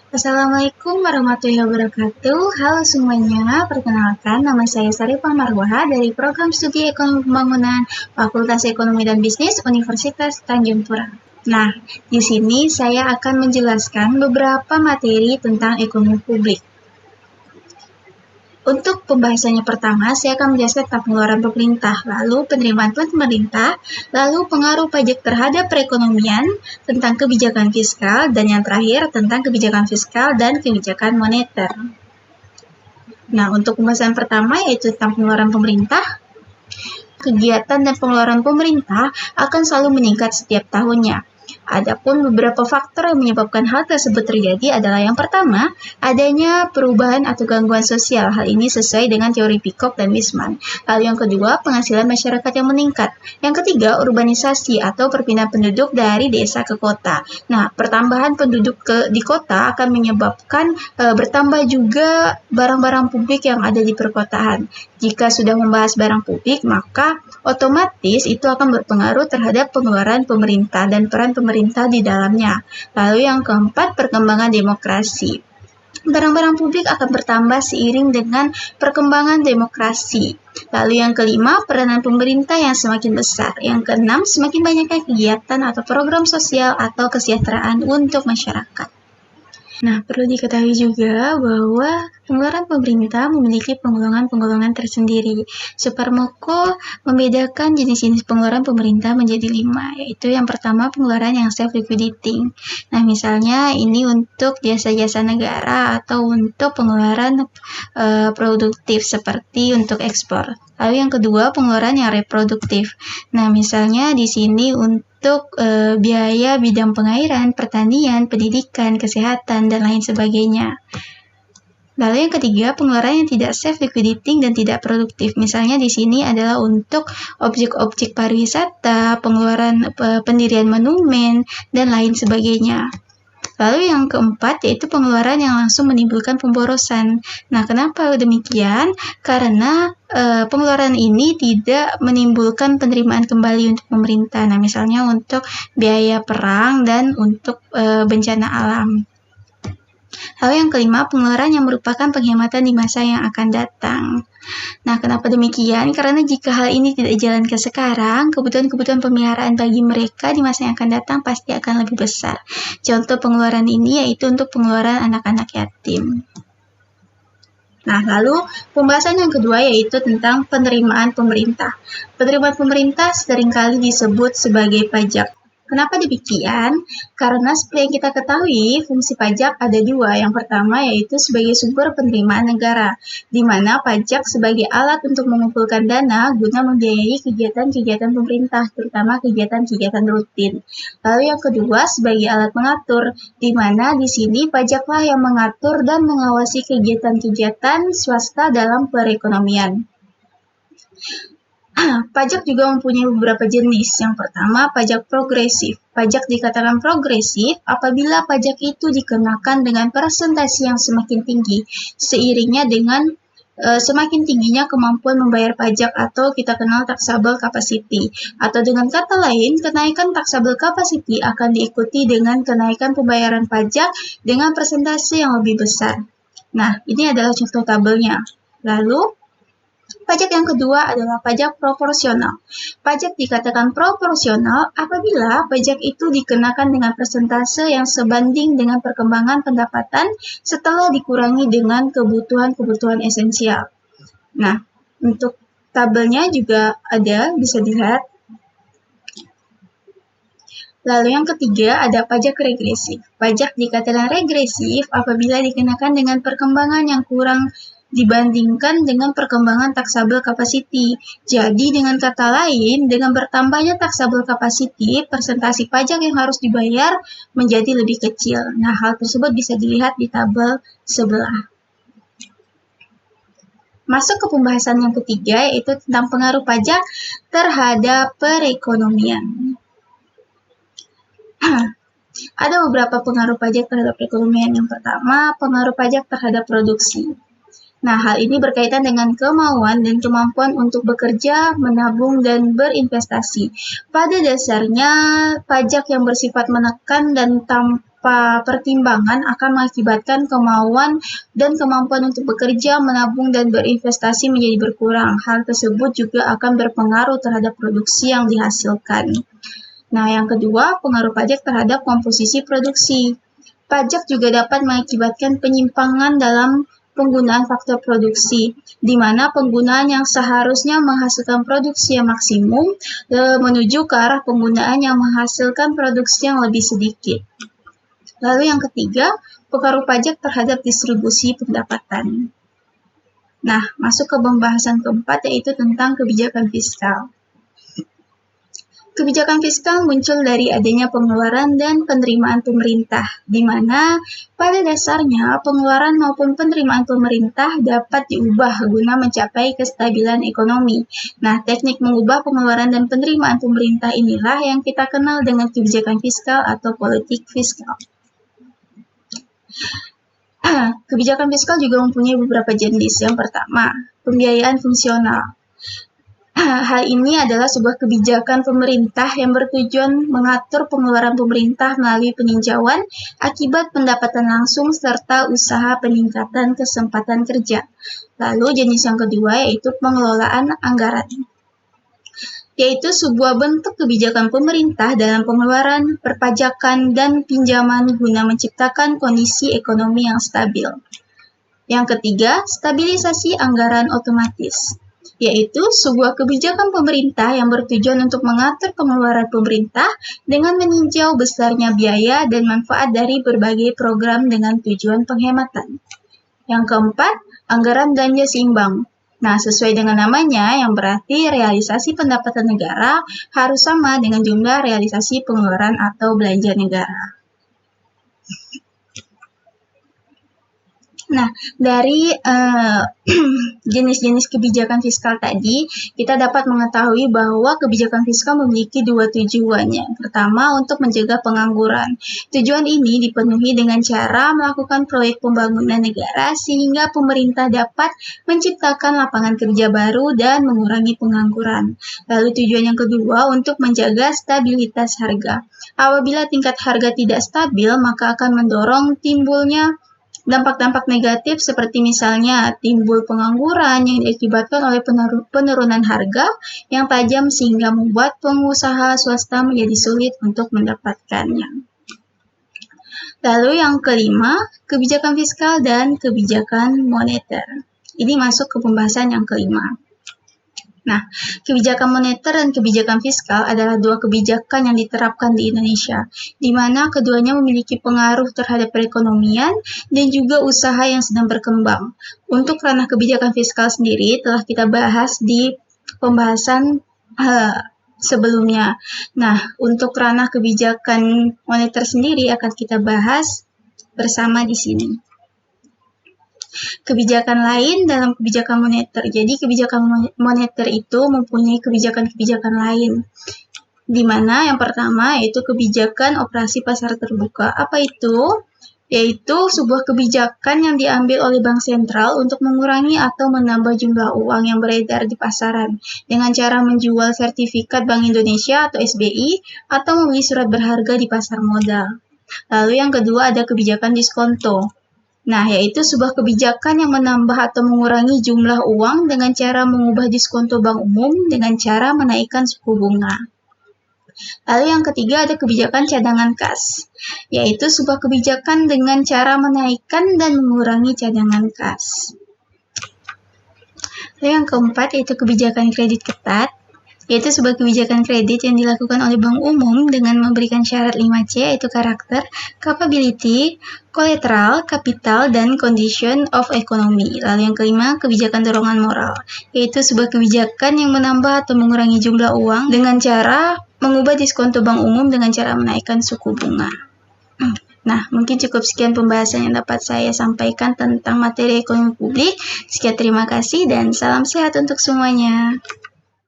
Assalamualaikum warahmatullahi wabarakatuh. Halo semuanya, perkenalkan nama saya Sarifah Marwah dari Program Studi Ekonomi Pembangunan Fakultas Ekonomi dan Bisnis Universitas Tanjung Pura. Nah, di sini saya akan menjelaskan beberapa materi tentang ekonomi publik. Untuk pembahasannya pertama, saya akan menjelaskan tentang pengeluaran pemerintah, lalu penerimaan pemerintah, lalu pengaruh pajak terhadap perekonomian, tentang kebijakan fiskal, dan yang terakhir tentang kebijakan fiskal dan kebijakan moneter. Nah, untuk pembahasan pertama yaitu tentang pengeluaran pemerintah. Kegiatan dan pengeluaran pemerintah akan selalu meningkat setiap tahunnya. Adapun beberapa faktor yang menyebabkan hal tersebut terjadi adalah yang pertama, adanya perubahan atau gangguan sosial. Hal ini sesuai dengan teori Peacock dan Wisman. Lalu yang kedua, penghasilan masyarakat yang meningkat. Yang ketiga, urbanisasi atau perpindahan penduduk dari desa ke kota. Nah, pertambahan penduduk di kota akan menyebabkan bertambah juga barang-barang publik yang ada di perkotaan. Jika sudah membahas barang publik, maka otomatis itu akan berpengaruh terhadap pengeluaran pemerintah dan peran pemerintah di dalamnya. Lalu yang keempat, perkembangan demokrasi. Barang-barang publik akan bertambah seiring dengan perkembangan demokrasi. Lalu yang kelima, peranan pemerintah yang semakin besar. Yang keenam, semakin banyaknya kegiatan atau program sosial atau kesejahteraan untuk masyarakat. Nah, perlu diketahui juga bahwa pengeluaran pemerintah memiliki penggolongan-penggolongan tersendiri. Suparmoko membedakan jenis-jenis pengeluaran pemerintah menjadi 5, yaitu yang pertama pengeluaran yang self-liquidating. Nah, misalnya ini untuk jasa-jasa negara atau untuk pengeluaran produktif seperti untuk ekspor. Lalu yang kedua pengeluaran yang reproduktif. Nah, misalnya di sini untuk biaya bidang pengairan, pertanian, pendidikan, kesehatan, dan lain sebagainya. Lalu yang ketiga, pengeluaran yang tidak self-liquidating dan tidak produktif. Misalnya di sini adalah untuk objek-objek pariwisata, pengeluaran pendirian monumen, dan lain sebagainya. Lalu yang keempat yaitu pengeluaran yang langsung menimbulkan pemborosan. Nah, kenapa demikian? Karena pengeluaran ini tidak menimbulkan penerimaan kembali untuk pemerintah. Nah, misalnya untuk biaya perang dan untuk bencana alam. Lalu yang kelima, pengeluaran yang merupakan penghematan di masa yang akan datang. Nah, kenapa demikian? Karena jika hal ini tidak dijalankan sekarang, kebutuhan-kebutuhan pemeliharaan bagi mereka di masa yang akan datang pasti akan lebih besar. Contoh pengeluaran ini yaitu untuk pengeluaran anak-anak yatim. Nah, lalu pembahasan yang kedua yaitu tentang penerimaan pemerintah. Penerimaan pemerintah seringkali disebut sebagai pajak. Kenapa demikian? Karena seperti yang kita ketahui, fungsi pajak ada dua. Yang pertama yaitu sebagai sumber penerimaan negara, di mana pajak sebagai alat untuk mengumpulkan dana guna membiayai kegiatan-kegiatan pemerintah, terutama kegiatan-kegiatan rutin. Lalu yang kedua sebagai alat mengatur, di mana di sini pajaklah yang mengatur dan mengawasi kegiatan-kegiatan swasta dalam perekonomian. Pajak juga mempunyai beberapa jenis. Yang pertama, pajak progresif. Pajak dikatakan progresif apabila pajak itu dikenakan dengan persentase yang semakin tinggi, seiringnya dengan semakin tingginya kemampuan membayar pajak atau kita kenal taxable capacity. Atau dengan kata lain, kenaikan taxable capacity akan diikuti dengan kenaikan pembayaran pajak dengan persentase yang lebih besar. Nah, ini adalah contoh tabelnya. Lalu, pajak yang kedua adalah pajak proporsional. Pajak dikatakan proporsional apabila pajak itu dikenakan dengan persentase yang sebanding dengan perkembangan pendapatan setelah dikurangi dengan kebutuhan-kebutuhan esensial. Nah, untuk tabelnya juga ada, bisa dilihat. Lalu yang ketiga ada pajak regresif. Pajak dikatakan regresif apabila dikenakan dengan perkembangan yang kurang dibandingkan dengan perkembangan taxable capacity. Jadi dengan kata lain, dengan bertambahnya taxable capacity, persentase pajak yang harus dibayar menjadi lebih kecil. Nah, hal tersebut bisa dilihat di tabel sebelah. Masuk ke pembahasan yang ketiga, yaitu tentang pengaruh pajak terhadap perekonomian. Ada beberapa pengaruh pajak terhadap perekonomian. Yang pertama, pengaruh pajak terhadap produksi. Nah, hal ini berkaitan dengan kemauan dan kemampuan untuk bekerja, menabung, dan berinvestasi. Pada dasarnya, pajak yang bersifat menekan dan tanpa beberapa pertimbangan akan mengakibatkan kemauan dan kemampuan untuk bekerja, menabung, dan berinvestasi menjadi berkurang. Hal tersebut juga akan berpengaruh terhadap produksi yang dihasilkan. Nah, yang kedua, pengaruh pajak terhadap komposisi produksi. Pajak juga dapat mengakibatkan penyimpangan dalam penggunaan faktor produksi, di mana penggunaan yang seharusnya menghasilkan produksi yang maksimum menuju ke arah penggunaan yang menghasilkan produksi yang lebih sedikit. Lalu yang ketiga, pengaruh pajak terhadap distribusi pendapatan. Nah, masuk ke pembahasan keempat, yaitu tentang kebijakan fiskal. Kebijakan fiskal muncul dari adanya pengeluaran dan penerimaan pemerintah, di mana pada dasarnya pengeluaran maupun penerimaan pemerintah dapat diubah guna mencapai kestabilan ekonomi. Nah, teknik mengubah pengeluaran dan penerimaan pemerintah inilah yang kita kenal dengan kebijakan fiskal atau politik fiskal. Kebijakan fiskal juga mempunyai beberapa jenis. Yang pertama, pembiayaan fungsional. Hal ini adalah sebuah kebijakan pemerintah yang bertujuan mengatur pengeluaran pemerintah melalui peninjauan akibat pendapatan langsung serta usaha peningkatan kesempatan kerja. Lalu jenis yang kedua yaitu pengelolaan anggaran, yaitu sebuah bentuk kebijakan pemerintah dalam pengeluaran, perpajakan, dan pinjaman guna menciptakan kondisi ekonomi yang stabil. Yang ketiga, stabilisasi anggaran otomatis, yaitu sebuah kebijakan pemerintah yang bertujuan untuk mengatur pengeluaran pemerintah dengan meninjau besarnya biaya dan manfaat dari berbagai program dengan tujuan penghematan. Yang keempat, anggaran belanja seimbang. Nah, sesuai dengan namanya, yang berarti realisasi pendapatan negara harus sama dengan jumlah realisasi pengeluaran atau belanja negara. Nah, dari jenis-jenis kebijakan fiskal tadi, kita dapat mengetahui bahwa kebijakan fiskal memiliki dua tujuannya. Pertama, untuk menjaga pengangguran. Tujuan ini dipenuhi dengan cara melakukan proyek pembangunan negara sehingga pemerintah dapat menciptakan lapangan kerja baru dan mengurangi pengangguran. Lalu tujuan yang kedua, untuk menjaga stabilitas harga. Apabila tingkat harga tidak stabil, maka akan mendorong timbulnya dampak-dampak negatif seperti misalnya timbul pengangguran yang diakibatkan oleh penurunan harga yang tajam sehingga membuat pengusaha swasta menjadi sulit untuk mendapatkannya. Lalu yang kelima, kebijakan fiskal dan kebijakan moneter. Ini masuk ke pembahasan yang kelima. Nah, kebijakan moneter dan kebijakan fiskal adalah dua kebijakan yang diterapkan di Indonesia, di mana keduanya memiliki pengaruh terhadap perekonomian dan juga usaha yang sedang berkembang. Untuk ranah kebijakan fiskal sendiri telah kita bahas di pembahasan sebelumnya. Nah, untuk ranah kebijakan moneter sendiri akan kita bahas bersama di sini. Kebijakan lain dalam kebijakan moneter. Jadi kebijakan moneter itu mempunyai kebijakan-kebijakan lain. Di mana yang pertama yaitu kebijakan operasi pasar terbuka. Apa itu? Yaitu sebuah kebijakan yang diambil oleh Bank Sentral untuk mengurangi atau menambah jumlah uang yang beredar di pasaran dengan cara menjual sertifikat Bank Indonesia atau SBI atau membeli surat berharga di pasar modal. Lalu yang kedua ada kebijakan diskonto. Nah, yaitu sebuah kebijakan yang menambah atau mengurangi jumlah uang dengan cara mengubah diskonto bank umum dengan cara menaikkan suku bunga. Lalu yang ketiga ada kebijakan cadangan kas, yaitu sebuah kebijakan dengan cara menaikkan dan mengurangi cadangan kas. Lalu yang keempat yaitu kebijakan kredit ketat, yaitu sebuah kebijakan kredit yang dilakukan oleh bank umum dengan memberikan syarat 5C yaitu karakter, capability, collateral, capital, dan condition of economy. Lalu yang kelima, kebijakan dorongan moral, yaitu sebuah kebijakan yang menambah atau mengurangi jumlah uang dengan cara mengubah diskonto bank umum dengan cara menaikkan suku bunga. Nah, mungkin cukup sekian pembahasan yang dapat saya sampaikan tentang materi ekonomi publik. Sekian terima kasih dan salam sehat untuk semuanya.